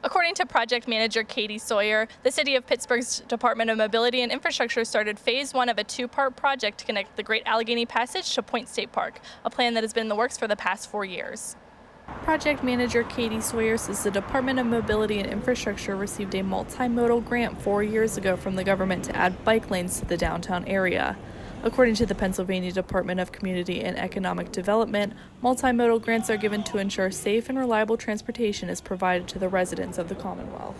According to project manager Katie Sawyer, the City of Pittsburgh's Department of Mobility and Infrastructure started phase one of a two-part project to connect the Great Allegheny Passage to Point State Park, a plan that has been in the works for the past 4 years. Project manager Katie Sawyer says the Department of Mobility and Infrastructure received a multimodal grant 4 years ago from the government to add bike lanes to the downtown area. According to the Pennsylvania Department of Community and Economic Development, multimodal grants are given to ensure safe and reliable transportation is provided to the residents of the Commonwealth.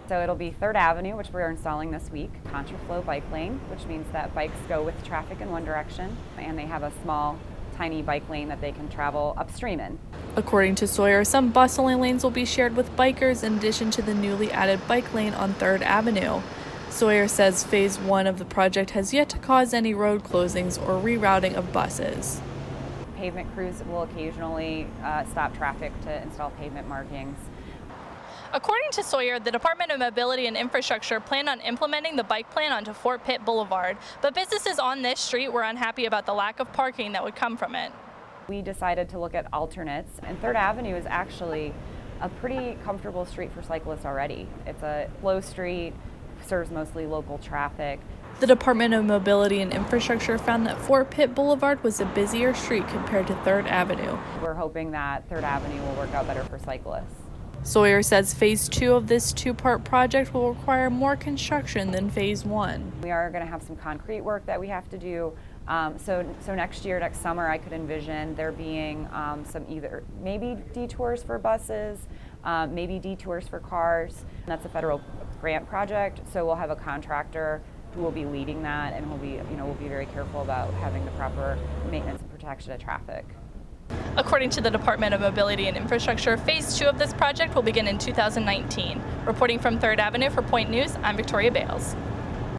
So it'll be 3rd Avenue, which we're installing this week, contraflow bike lane, which means that bikes go with traffic in one direction, and they have a small, tiny bike lane that they can travel upstream in. According to Sawyer, some bus-only lanes will be shared with bikers in addition to the newly added bike lane on 3rd Avenue. Sawyer says phase one of the project has yet to cause any road closings or rerouting of buses. Pavement crews will occasionally stop traffic to install pavement markings. According to Sawyer, the Department of Mobility and Infrastructure planned on implementing the bike plan onto Fort Pitt Boulevard, but businesses on this street were unhappy about the lack of parking that would come from it. We decided to look at alternates, and 3rd Avenue is actually a pretty comfortable street for cyclists already. It's a flow street, serves mostly local traffic. The Department of Mobility and Infrastructure found that Fort Pitt Boulevard was a busier street compared to 3rd Avenue. We're hoping that 3rd Avenue will work out better for cyclists. Sawyer says phase two of this two-part project will require more construction than phase one. We are going to have some concrete work that we have to do. So next year, next summer, I could envision there being maybe detours for buses, maybe detours for cars. And that's a federal grant project, so we'll have a contractor who will be leading that, and we'll be very careful about having the proper maintenance and protection of traffic. According to the Department of Mobility and Infrastructure, phase two of this project will begin in 2019. Reporting from 3rd Avenue for Point News, I'm Victoria Bales.